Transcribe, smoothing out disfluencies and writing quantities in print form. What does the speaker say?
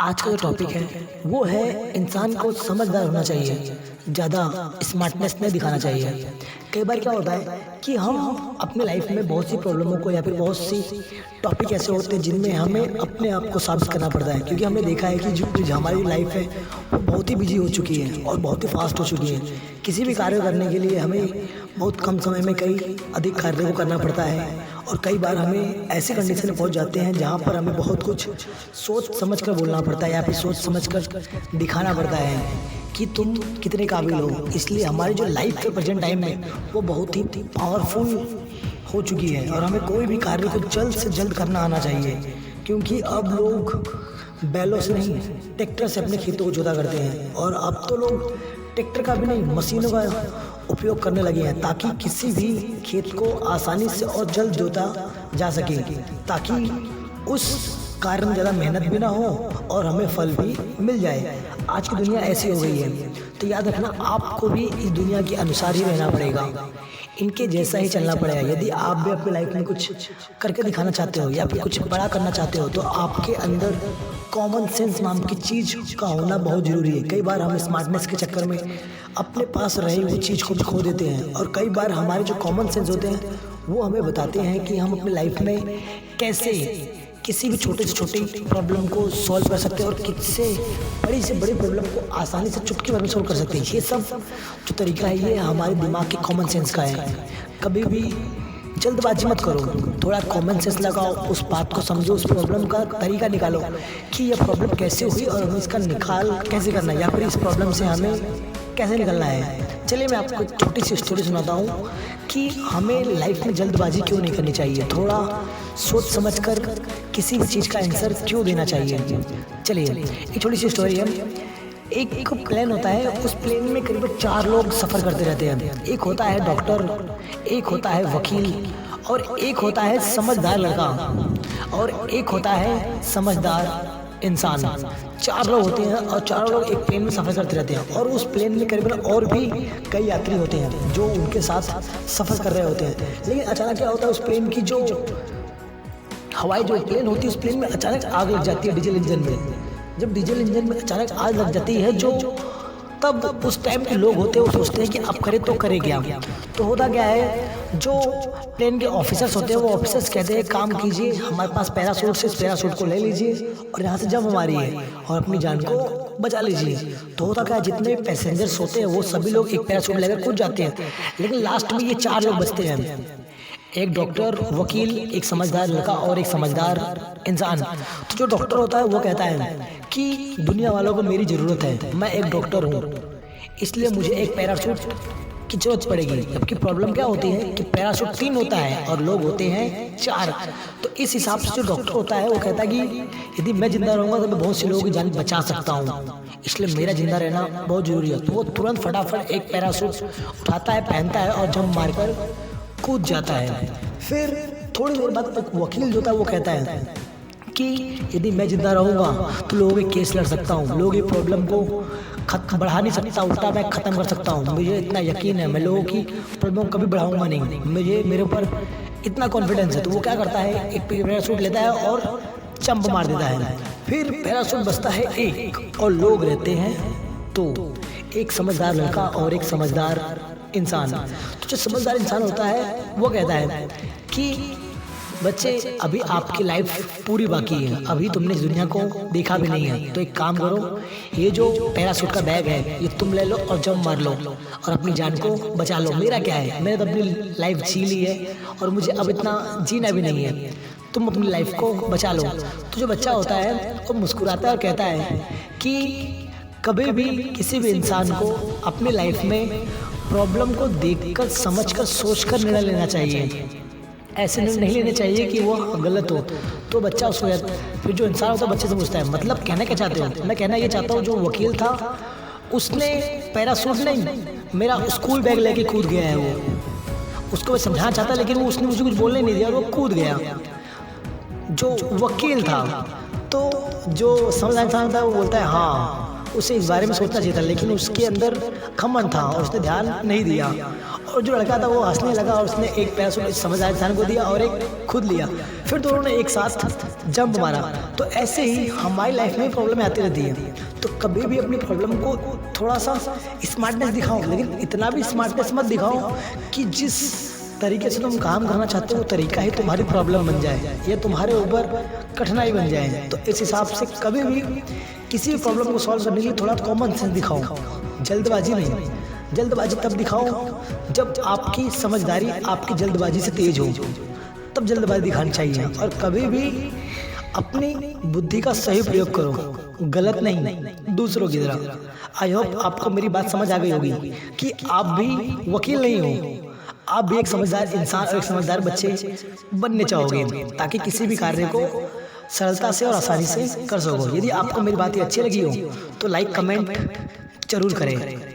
आज का जो टॉपिक है वो है इंसान को समझदार होना चाहिए, ज़्यादा स्मार्टनेस नहीं दिखाना चाहिए। कई बार क्या होता है कि हम अपने लाइफ में बहुत सी प्रॉब्लमों को या फिर बहुत सी टॉपिक ऐसे होते हैं जिनमें हमें अपने आप को साबित करना पड़ता है, क्योंकि हमने देखा है कि जो हमारी लाइफ है वो बहुत ही बिजी हो चुकी है और बहुत ही फास्ट हो चुकी है। किसी भी कार्य करने के लिए हमें बहुत कम समय में कई अधिक कार्यों को करना पड़ता है और कई बार हमें ऐसी कंडीशन में पहुंच जाते हैं जहां पर हमें बहुत कुछ सोच समझ कर बोलना पड़ता है या फिर सोच समझ कर दिखाना पड़ता है कि तुम कितने काबिल हो। इसलिए हमारी जो लाइफ के प्रेजेंट टाइम में वो बहुत ही पावरफुल हो चुकी है और हमें कोई भी कार्य को जल्द से जल्द करना आना चाहिए, क्योंकि अब लोग बैलों से नहीं ट्रैक्टर से अपने खेतों को जोता करते हैं और अब तो लोग ट्रैक्टर का भी नहीं मशीनों का उपयोग करने लगे हैं ताकि किसी भी खेत को आसानी से और जल्द जोता जा सके, ताकि उस कार्य में ज़्यादा मेहनत भी ना हो और हमें फल भी मिल जाए। आज की दुनिया ऐसी हो गई है, तो याद रखना आपको भी इस दुनिया के अनुसार ही रहना पड़ेगा, इनके जैसा ही चलना पड़ेगा। यदि आप भी अपनी लाइफ में कुछ करके दिखाना चाहते हो या फिर कुछ बड़ा करना चाहते हो तो आपके अंदर कॉमन सेंस नाम की चीज़ का होना बहुत ज़रूरी है। कई बार हम स्मार्टनेस के चक्कर में अपने पास रही हुई चीज़ को भी खो देते हैं और कई बार हमारे जो कॉमन सेंस होते हैं वो हमें बताते हैं कि हम अपनी लाइफ में कैसे किसी भी छोटे से छोटी प्रॉब्लम को सॉल्व कर सकते हैं और किससे बड़ी से बड़ी प्रॉब्लम को आसानी से चुटकी भर में सॉल्व कर सकते हैं। ये सब जो तरीका है ये हमारे दिमाग के कॉमन सेंस का है। कभी भी जल्दबाजी मत करो, थोड़ा कॉमन सेंस लगाओ, उस बात को समझो, उस प्रॉब्लम का तरीका निकालो कि ये प्रॉब्लम कैसे हुई और हमें इसका निकाल कैसे करना है या फिर इस प्रॉब्लम से हमें कैसे निकलना है। चलिए मैं आपको एक छोटी सी स्टोरी सुनाता हूँ कि हमें लाइफ में जल्दबाजी क्यों नहीं करनी चाहिए, थोड़ा सोच समझकर किसी भी चीज़ का आंसर क्यों देना चाहिए। चलिए एक छोटी सी स्टोरी है। एक प्लेन होता है, उस प्लेन में करीब 4 लोग सफ़र करते रहते हैं। एक होता है डॉक्टर, एक होता है वकील और एक होता है समझदार लड़का और एक होता है समझदार इंसान। 4 लोग होते हैं और 4 लोग एक प्लेन में सफ़र करते रहते हैं और उस प्लेन में करीबन और भी कई यात्री होते हैं जो उनके साथ सफ़र कर रहे होते हैं। लेकिन अचानक क्या होता है, उस प्लेन की जो हवाई जो प्लेन होती है उस प्लेन में अचानक आग लग जाती है डीजल इंजन में। जब डीजल इंजन में अचानक आग लग जाती है जो तब उस टाइम के लोग होते हैं वो सोचते हैं कि अब करे तो करे क्या। तो होता क्या है, जो प्लेन के ऑफिसर्स होते हैं वो ऑफिसर्स कहते हैं काम कीजिए, हमारे पास पैराशूट से इस पैराशूट को ले लीजिए और यहाँ से जंप मारिए और अपनी जान को बचा लीजिए। तो होता क्या है, जितने पैसेंजर्स होते हैं वो सभी लोग एक पैराशूट लेकर कूद जाते हैं, लेकिन लास्ट में ये 4 लोग बचते हैं, एक डॉक्टर, वकील, एक समझदार लड़का और एक समझदार इंसान। तो जो डॉक्टर होता है वो कहता है कि दुनिया वालों को मेरी ज़रूरत है, मैं एक डॉक्टर हूँ, इसलिए मुझे एक पैराशूट की जरूरत पड़ेगी। जबकि प्रॉब्लम क्या होती है कि पैराशूट 3 होता है और लोग होते हैं 4। तो इस हिसाब से जो डॉक्टर होता है वो कहता है कि यदि मैं जिंदा रहूँगा तो मैं बहुत से लोगों की जान बचा सकता हूँ, इसलिए मेरा जिंदा रहना बहुत ज़रूरी है। तो वो तुरंत फटाफट एक पैराशूट उठाता है, पहनता है और जंप मारकर कूद जाता है। फिर थोड़ी देर बाद एक वकील जो था वो कहता है कि यदि मैं जिंदा रहूँगा तो लोगों के केस लड़ सकता हूँ, लोगों की प्रॉब्लम को बढ़ा नहीं सकता, उल्टा मैं ख़त्म कर सकता हूँ, मुझे इतना यकीन है, मैं लोगों की प्रॉब्लम कभी बढ़ाऊँगा नहीं, मेरे ऊपर इतना कॉन्फिडेंस है। तो वो क्या करता है, एक पैराशूट लेता है और जंप मार देता है। फिर पैराशूट बचता है एक और लोग रहते हैं तो एक समझदार लड़का और एक समझदार इंसान। तो जो समझदार इंसान होता है वो कहता है कि बच्चे अभी आपकी लाइफ पूरी बाकी है, अभी तुमने इस दुनिया को देखा भी नहीं है, तो एक काम करो, ये जो पैराशूट का बैग है ये तुम ले लो और जंप मार लो और अपनी जान को बचा लो। मेरा क्या है, मैंने तो अपनी लाइफ जी ली है और मुझे अब इतना जीना भी नहीं है, तुम अपनी लाइफ को बचा लो। तो जो बच्चा होता है वो मुस्कुराता है और कहता है कि कभी भी किसी भी इंसान को अपनी लाइफ में प्रॉब्लम को देखकर, समझकर, सोचकर निर्णय लेना चाहिए। ऐसे निर्णय नहीं लेने चाहिए कि वो गलत हो। तो बच्चा उसको, फिर जो इंसान होता है बच्चे से पूछता है मतलब कहना क्या चाहते हो। मैं कहना ये चाहता हूँ जो वकील था उसने पैराशूट नहीं, मेरा स्कूल बैग लेके कूद गया है, वो उसको मैं समझाना चाहता लेकिन उसने मुझे कुछ बोलने नहीं दिया, वो कूद गया जो वकील था। तो जो समझदार इंसान था वो बोलता है हाँ उसे इस बारे में सोचना चाहिए था, लेकिन उसके अंदर घमंड था और उसने ध्यान नहीं दिया। और जो लड़का था वो हंसने लगा और उसने एक पैराशूट समझदार इंसान को दिया और एक खुद लिया। फिर दोनों ने एक साथ जंप मारा। तो ऐसे ही हमारी लाइफ में प्रॉब्लम आती रहती है। तो कभी भी अपनी प्रॉब्लम को थोड़ा सा स्मार्टनेस दिखाओ, लेकिन इतना भी स्मार्टनेस मत दिखाओ कि जिस तरीके से तुम काम करना चाहते हो वो तरीका ही तुम्हारी प्रॉब्लम बन जाए या तुम्हारे ऊपर कठिनाई बन जाए। तो इस हिसाब से कभी भी किसी भी प्रॉब्लम को सॉल्व करने के लिए थोड़ा कॉमन सेंस दिखाओ, जल्दबाजी नहीं। जल्दबाजी तब दिखाओ जब आपकी समझदारी आपकी जल्दबाजी से तेज हो, तब जल्दबाजी दिखानी चाहिए। और कभी भी अपनी बुद्धि का सही प्रयोग करो, गलत नहीं, दूसरों की तरह। आई होप आपको मेरी बात समझ आ गई होगी कि आप भी वकील नहीं हो, आप भी एक समझदार इंसान और एक समझदार बच्चे बनने चाहोगे, ताकि किसी भी कार्य को सरलता से और आसानी से कर सको। यदि आपको मेरी बातें अच्छी लगी हो तो लाइक कमेंट जरूर करें।